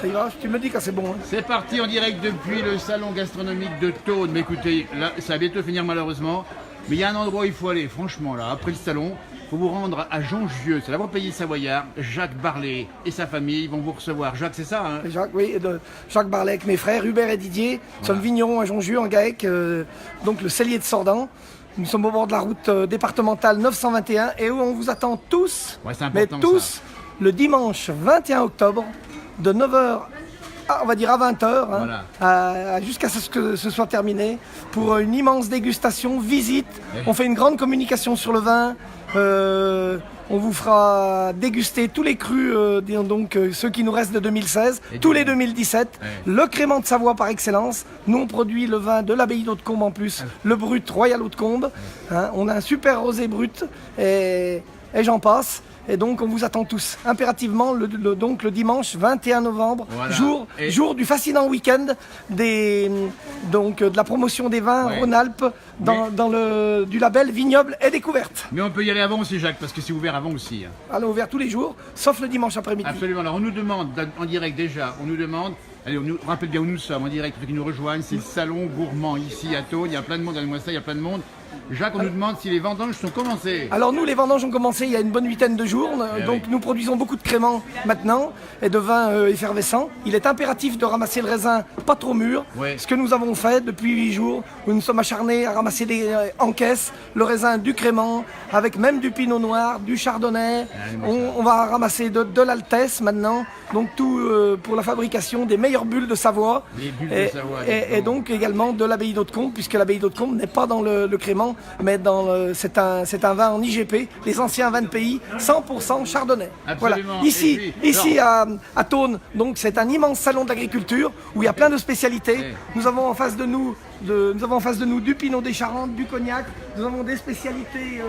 Ça ira, tu me dis quand c'est bon. Hein. C'est parti en direct depuis le salon gastronomique de Thônes. Mais écoutez, là, ça va bientôt finir malheureusement. Mais il y a un endroit où il faut aller, franchement, là, après le salon. Il faut vous rendre à Jongieu, c'est l'avant-pays savoyard. Jacques Barlet et sa famille vont vous recevoir. Jacques, c'est ça, hein? Jacques, oui, Jacques Barlet avec mes frères, Hubert et Didier. Nous sommes vignerons à Jongieu, en Gaec, donc le cellier de Sordan. Nous sommes au bord de la route départementale 921 et où on vous attend tous, Ouais, c'est mais important, tous, ça. le dimanche 21 octobre, de 9h on va dire à 20h, hein, jusqu'à ce que ce soit terminé, pour une immense dégustation, visite. On fait une grande communication sur le vin. On vous fera déguster tous les crus, donc ceux qui nous restent de 2016, tous les 2017. Le crément de Savoie par excellence. Nous, on produit le vin de l'abbaye d'Hautecombe en plus, le brut Royal Hautecombe. Hein, on a un super rosé brut et j'en passe. Et donc on vous attend tous, impérativement, donc le dimanche 21 novembre, jour du fascinant week-end de la promotion des vins Rhône-Alpes du label Vignoble et Découverte. Mais on peut y aller avant aussi, Jacques, parce que c'est ouvert avant aussi. Hein. Alors ouvert tous les jours, sauf le dimanche après-midi. Absolument. Alors on nous demande, en direct déjà, allez, on nous rappelle bien où nous sommes, en direct, ceux qui nous rejoignent, c'est le salon gourmand ici à Thônes, il y a plein de monde, allez-moi ça, il y a plein de monde. Jacques, on nous demande si les vendanges sont commencées. Alors nous, les vendanges ont commencé il y a une bonne huitaine de jours. Donc nous produisons beaucoup de créments maintenant et de vins effervescents. Il est impératif de ramasser le raisin pas trop mûr. Ce que nous avons fait depuis 8 jours, où nous sommes acharnés à ramasser en caisse le raisin du crément, avec même du pinot noir, du chardonnay. On va ramasser de l'altesse maintenant. Donc tout pour la fabrication des meilleures bulles de Savoie. Les bulles de Savoie. Et donc également de l'abbaye d'Hautecombe, puisque l'abbaye d'Hautecombe n'est pas dans le crément, mais c'est un vin en IGP, les anciens vins de pays, 100% chardonnay. Absolument. Voilà. Ici à Thônes, donc c'est un immense salon d'agriculture où il y a plein de spécialités. Nous avons en face de nous du Pinot des Charentes, du cognac. Nous avons des spécialités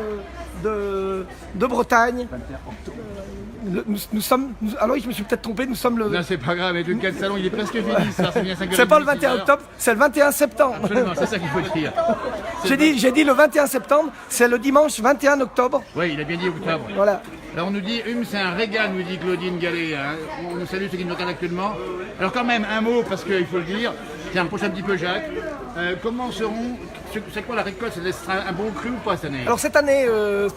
de Bretagne. Alors oui, je me suis peut-être trompé, nous sommes le... Non, c'est pas grave, mais le cas de salon, il est presque fini, ça vient 5 C'est pas le 21 octobre, c'est le 21 septembre. Absolument, c'est ça qu'il faut dire. J'ai dit le 21 septembre, c'est le dimanche 21 octobre. Oui, il a bien dit octobre. Voilà. Alors on nous dit, c'est un régal, nous dit Claudine Gallet. Hein. On nous salue ceux qui nous regardent actuellement. Alors quand même, un mot, parce qu'il faut le dire. Tiens, prochain un petit peu Jacques. Comment seront... C'est quoi la récolte? Ça laissera un bon cru ou pas cette année? Alors cette année,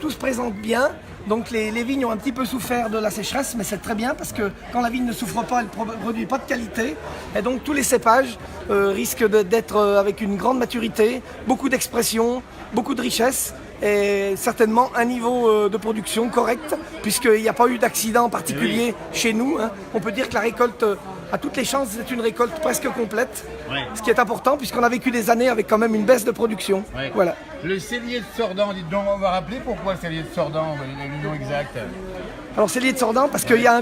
tout se présente bien. Donc les vignes ont un petit peu souffert de la sécheresse, mais c'est très bien parce que quand la vigne ne souffre pas, elle ne produit pas de qualité. Et donc tous les cépages risquent d'être avec une grande maturité, beaucoup d'expression, beaucoup de richesse et certainement un niveau de production correct puisqu'il n'y a pas eu d'accident particulier chez nous. Hein. On peut dire que la récolte a toutes les chances, c'est une récolte presque complète, ce qui est important puisqu'on a vécu des années avec quand même une baisse de production. Voilà. Le cellier de Sordan, dites donc, on va rappeler pourquoi le cellier de Sordan, le nom exact. Alors cellier de Sordan parce qu'il y a un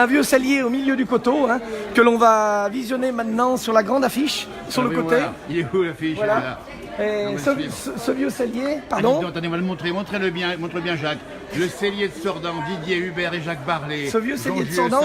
vieux cellier au milieu du coteau hein, que l'on va visionner maintenant sur la grande affiche, sur le côté. Voilà. Il est où l'affiche? Voilà. Et ce vieux cellier, pardon. Attendez, on va le montrer, montre bien Jacques. Le cellier de Sordan, Didier Hubert et Jacques Barlet. Ce vieux cellier de Sordan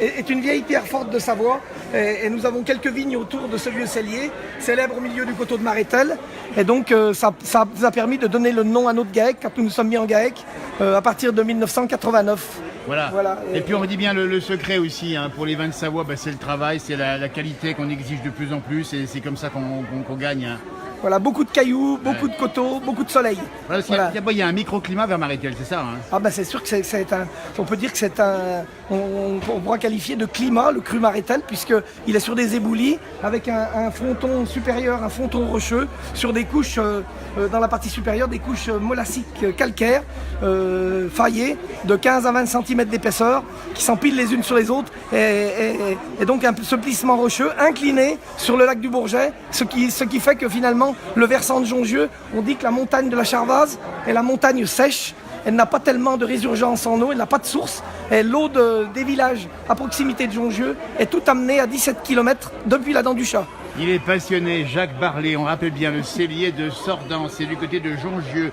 est une vieille pierre forte de Savoie. Et nous avons quelques vignes autour de ce vieux cellier, célèbre au milieu du coteau de Marétel. Et donc ça nous a permis de donner le nom à notre GAEC, quand nous nous sommes mis en GAEC, à partir de 1989. Voilà. Et puis on dit bien le secret aussi hein, pour les vins de Savoie, c'est le travail, c'est la qualité qu'on exige de plus en plus et c'est comme ça qu'on gagne. Hein. Voilà, beaucoup de cailloux, beaucoup de coteaux, beaucoup de soleil. Voilà, il y a un microclimat vers Marétel, c'est ça hein. C'est sûr que on peut dire que c'est on pourra qualifier de climat le cru Marétel puisqu'il est sur des éboulis avec un fronton supérieur, un fronton rocheux sur des couches, dans la partie supérieure, des couches molassiques calcaires faillées de 15 à 20 cm d'épaisseur qui s'empilent les unes sur les autres et donc ce plissement rocheux incliné sur le lac du Bourget, ce qui fait que finalement le versant de Jongieu, on dit que la montagne de la Charvaz est la montagne sèche. Elle n'a pas tellement de résurgence en eau, elle n'a pas de source. Et l'eau des villages à proximité de Jongieu est tout amenée à 17 km depuis la Dent du Chat. Il est passionné, Jacques Barlet, on rappelle bien le cellier de Sordan, c'est du côté de Jongieu.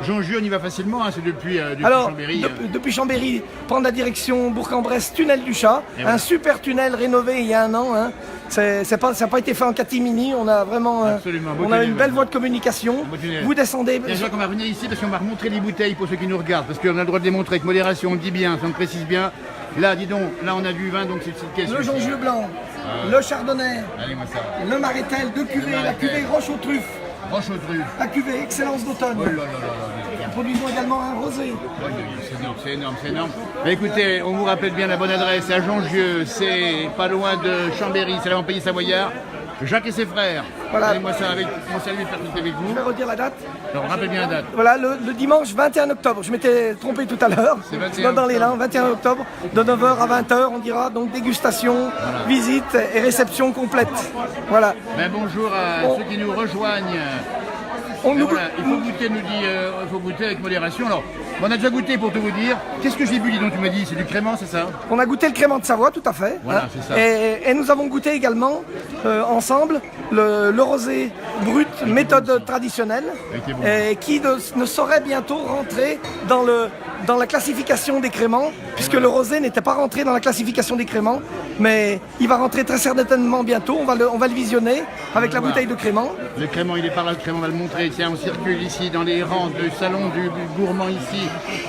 Jongieu, on y va facilement, hein, c'est depuis Chambéry. Depuis Chambéry, prendre la direction Bourg-en-Bresse, tunnel du Chat, un super tunnel rénové il y a un an. Hein. Ça n'a pas été fait en catimini, on a vraiment une belle voie de communication. Vous descendez. Bien sûr qu'on va revenir ici parce qu'on va remontrer les bouteilles pour ceux qui nous regardent, parce qu'on a le droit de les montrer avec modération, on le dit bien, on le précise bien. Là, dis donc, là on a du vin, donc c'est quel Le Jongieux blanc, le Chardonnay, Allez-moi ça. le Marétel, deux cuvées, la cuvée Roche aux truffes, Roche aux truffes. la cuvée Excellence d'automne. Oh là là là là. Nous produisons également un rosé. C'est énorme, c'est énorme, c'est énorme. Mais écoutez, on vous rappelle bien la bonne adresse, à Jongieux, c'est pas loin de Chambéry, c'est là en pays savoyard. Jacques et ses frères. Voilà. Allez-moi ça avec mon salut et avec vous. Je vais redire la date. Alors rappelle bien la date. Voilà, le dimanche 21 octobre. Je m'étais trompé tout à l'heure. C'est 21 dans les octobre. Landes, 21 octobre, de 9h à 20h, on dira. Donc dégustation, visite et réception complète. Voilà. Ben, bonjour à ceux qui nous rejoignent. On Ben nous- voilà, il faut goûter, nous dit, il faut goûter avec modération. Alors, on a déjà goûté pour tout vous dire. Qu'est-ce que j'ai bu, dis donc, tu m'as dit, c'est du crément, c'est ça? On a goûté le crément de Savoie, tout à fait. Voilà, c'est ça. Et nous avons goûté également, ensemble, le rosé brut, méthode traditionnelle, Et qui est bon. qui ne saurait bientôt rentrer dans la classification des créments, puisque le rosé n'était pas rentré dans la classification des créments, mais il va rentrer très certainement bientôt. On va le visionner avec la voir. bouteille de crément. Le crément, il est par là, le crément, on va le montrer. Tiens, on circule ici dans les rangs du salon du gourmand ici.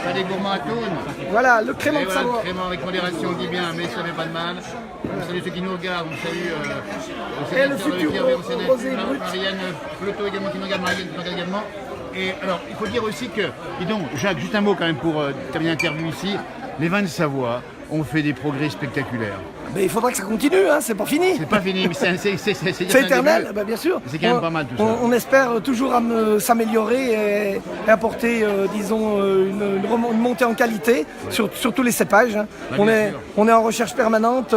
Pas des gourmands à Thônes. Voilà, le crément Et de voilà, le Savoie. crément avec modération, on dit bien, mais ça fait pas de mal. On salue ceux qui nous regardent, on salue Et le futur rosé brut. Marianne Floto également qui nous regarde, Marianne qui nous regarde également. Et alors, il faut dire aussi que, dis donc, Jacques, juste un mot quand même pour terminer l'interview ici. Les vins de Savoie ont fait des progrès spectaculaires. Mais il faudra que ça continue, hein, c'est pas fini. C'est pas fini, mais C'est éternel, bah, bien sûr. C'est quand même pas mal tout ça. On espère toujours s'améliorer et apporter, disons, une montée en qualité sur tous les cépages. Hein. Bah, on, bien est, sûr. on est en recherche permanente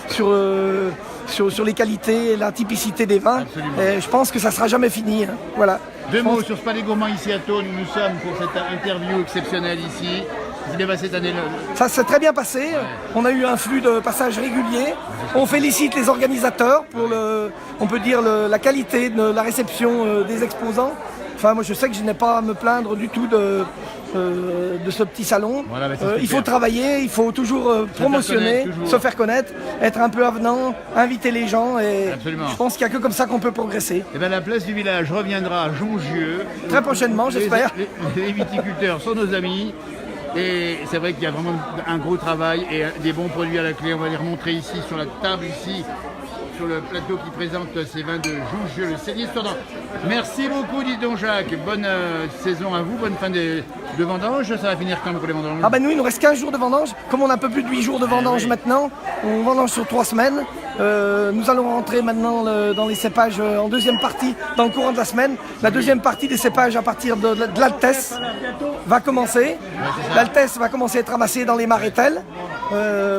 sur les qualités et la typicité des vins. Absolument. Et je pense que ça sera jamais fini. Hein. Voilà. Deux Je mots pense- sur Spa des Gourmands ici à Thônes, où nous sommes pour cette interview exceptionnelle ici. C'est bien passé cette année. Ça s'est très bien passé. On a eu un flux de passages régulier. On félicite les organisateurs pour on peut dire la qualité de la réception des exposants. Enfin, moi, je sais que je n'ai pas à me plaindre du tout de ce petit salon. Voilà, mais c'est Il faut super. travailler, il faut toujours promotionner, connaître, toujours. se faire connaître, être un peu avenant, inviter les gens. Et Absolument. je pense qu'il n'y a que comme ça qu'on peut progresser. Et bien la place du village reviendra à Jongieux. Très prochainement, j'espère. Les viticulteurs sont nos amis. Et c'est vrai qu'il y a vraiment un gros travail et des bons produits à la clé. On va les remontrer ici sur la table, ici, sur le plateau qui présente ces vins de Jongieux, le cellier Stordant. Merci beaucoup, dis donc Jacques. Bonne saison à vous, bonne fin de vendange. Ça va finir quand pour les vendanges? Ah ben nous, il nous reste 15 jours de vendange. Comme on a un peu plus de 8 jours de vendange oui. maintenant, on vendange sur 3 semaines. Nous allons rentrer maintenant dans les cépages en deuxième partie, dans le courant de la semaine. La deuxième partie des cépages à partir de l'Altesse va commencer. L'Altesse va commencer à être ramassée dans les Marétels,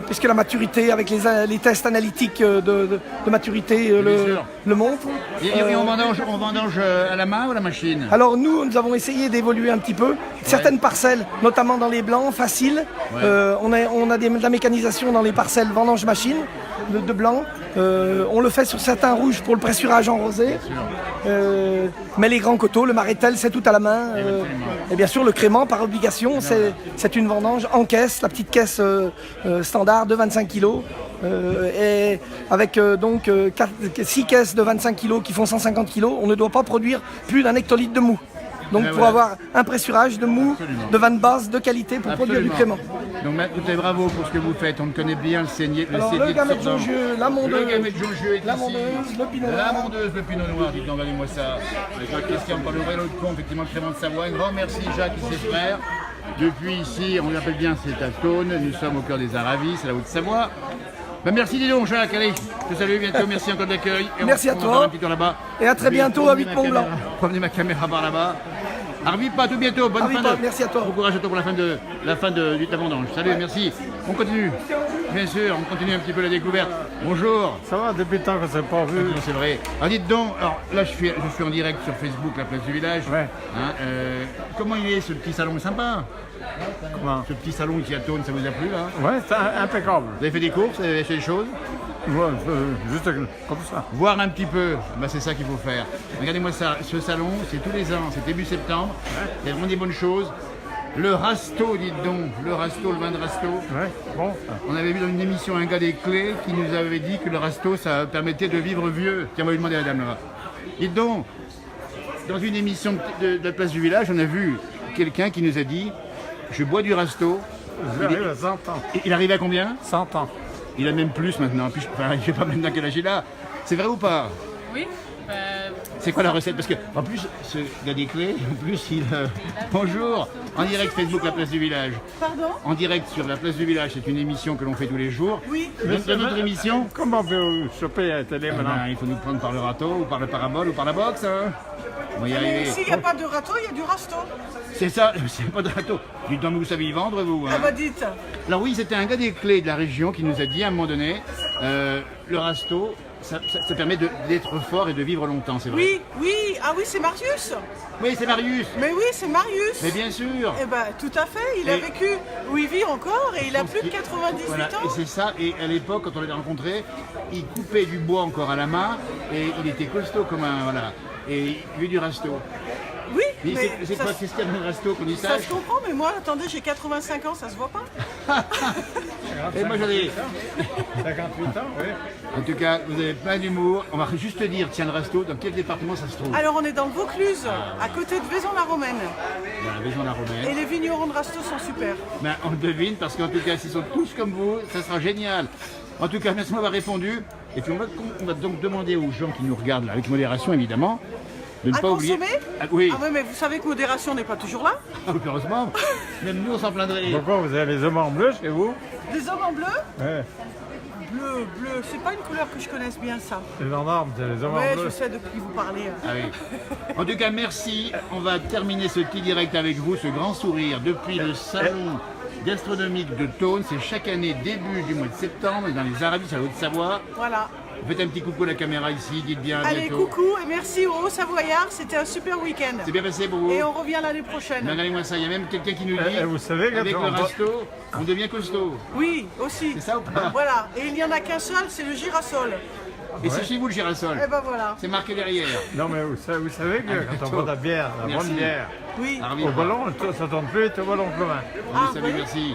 puisque la maturité, avec les tests analytiques de maturité sûr. le montrent. Et on vendange à la main ou à la machine? Alors nous avons essayé d'évoluer un petit peu. Certaines parcelles, notamment dans les blancs, faciles. On a de la mécanisation dans les parcelles vendange machine de blanc. On le fait sur certains rouges pour le pressurage en rosé. Mais les grands coteaux, le marétel, c'est tout à la main. Et bien sûr, le crément, par obligation, c'est une vendange en caisse, la petite caisse standard de 25 kg. Et avec donc 6 caisses de 25 kg qui font 150 kg, on ne doit pas produire plus d'un hectolitre de mou. Donc Et pour voilà. avoir un pressurage de mou, Absolument. de vin de base, de qualité pour produire du crément. Donc écoutez, bravo pour ce que vous faites. On connaît bien le saignée. Alors le gamet de Jongieux, la Le mondeuse, gamet de Jongieux est la ici. mondeuse, le pinot La noir. mondeuse, le pinot noir, dites donc, regardez-moi ça. Avec Christian Palouret, l'autre con, effectivement, le crément de Savoie. Un grand merci Jacques et ses frères. Depuis ici, on l'appelle bien, c'est à Thônes. Nous sommes au cœur des Aravis, c'est la Haute-Savoie. Ben, merci dis donc Jacques, allez, je te salue bientôt, merci encore de l'accueil. Et Merci on à va toi. faire un petit tour là-bas. Et à très Je vais bientôt à promener ma Huit-Mont-Blanc. caméra- Promener ma caméra par là-bas. Arbitre pas, tout bientôt, bonne Arbitre fin de... pas, merci à toi. Bon courage à toi pour la fin de ta vendange. Salut, merci. On continue. Bien sûr, on continue un petit peu la découverte. Bonjour. Ça va, depuis le temps que c'est pas vu. Non, c'est vrai. Alors dites donc, alors, là je suis en direct sur Facebook, la place du village. Ouais. Hein, comment il est ce petit salon sympa? Comment? Ce petit salon ici à Thônes, ça vous a plu là? Ouais, c'est impeccable. Vous avez fait des courses, vous avez acheté des choses? Ouais, juste comme ça. Voir un petit peu, ben, c'est ça qu'il faut faire. Regardez-moi ça, ce salon, c'est tous les ans, c'est début septembre. Il y a vraiment des bonnes choses. Le Rasto, dites donc, le Rasto, le vin de Rasto. Ouais, bon. On avait vu dans une émission un gars des clés qui nous avait dit que le Rasto, ça permettait de vivre vieux. Tiens, on va lui demander à la dame là-bas. Dites donc, dans une émission de la place du village, on a vu quelqu'un qui nous a dit « Je bois du Rasto J'arrive à 100 ans. Il arrive à combien? 100 ans. Il a même plus maintenant. Puis je ne sais pas maintenant quel âge il a. C'est vrai ou pas? Oui. C'est quoi la recette? Parce que en plus, ce gars des clés, en plus, il. Bonjour. En direct Facebook, la place du village. Pardon? En direct sur la place du village, c'est une émission que l'on fait tous les jours. Oui. Dans notre émission, Comment on peut choper à la télé maintenant? il faut nous prendre par le râteau, ou par le parabole, ou par la boxe. Hein. On va y Mais arriver. s'il n'y a pas de râteau, il y a du rasto. C'est ça, c'est pas de râteau. Dites donc, vous savez y vendre, vous. Hein. Ah bah dites. Alors oui, c'était un gars des clés de la région qui nous a dit à un moment donné, le rasto, ça permet d'être fort et de vivre longtemps, c'est vrai. Oui, oui. Ah oui, c'est Marius. Oui, c'est Marius. Mais oui, c'est Marius. Mais bien sûr. Eh ben, tout à fait. Il a Et- vécu où il vit encore et il a plus de 98 Voilà, ans. et c'est ça. Et à l'époque, quand on l'avait rencontré, il coupait du bois encore à la main et il était costaud comme un. Voilà. Et il avait du rasto. Oui, Mais mais c'est ça, quoi, qu'est-ce qu'il y a dans le rasto qu'on y ça sache? se comprend, mais moi, attendez, j'ai 85 ans, ça se voit pas. Et moi j'en ai. 58 ans, oui. En tout cas, vous avez plein d'humour. On va juste dire, tiens, le resto, dans quel département ça se trouve? Alors, on est dans le Vaucluse, à côté de Vaison-la-Romaine. Dans la maison de la Et Romaine. les vignerons de Rasto sont super. Ben, on le devine parce qu'en tout cas, s'ils sont tous comme vous, ça sera génial. En tout cas, merci de m'avoir répondu. Et puis on va donc demander aux gens qui nous regardent, là, avec modération évidemment, de ne À pas oublier. consommer? Ah, oui, Ah oui, mais vous savez que modération n'est pas toujours là. heureusement. Même nous, on s'en plaindrait. Pourquoi vous avez les hommes en bleu chez vous? Des hommes en bleu? Ouais. Bleu, c'est pas une couleur que je connaisse bien, ça. Les gendarmes, c'est les hommes Ouais, en bleu. je sais de qui vous parlez. Ah oui. En tout cas, merci. On va terminer ce petit direct avec vous, ce grand sourire, depuis le salon gastronomique de Thônes. C'est chaque année, début du mois de septembre, dans les Aravis, à Haute-Savoie. Voilà. Faites un petit coucou à la caméra ici, dites bien à Allez, bientôt. coucou et merci aux Hauts-Savoyards, c'était un super week-end. C'est bien passé pour vous? Et on revient l'année prochaine. Non, regardez-moi ça, il y a même quelqu'un qui nous dit, vous savez, quand avec on le va- resto, on devient costaud. Oui, aussi. C'est ça ou pas? Voilà. Et il n'y en a qu'un seul, c'est le girasol. Et c'est chez vous le girasol. Et ben voilà. C'est marqué derrière. Non, mais vous savez que quand on boit de la bière, la Merci. bonne bière, Oui. Arbitre. au ballon, ça tourne plus vite au ballon plein. Vous savez, merci.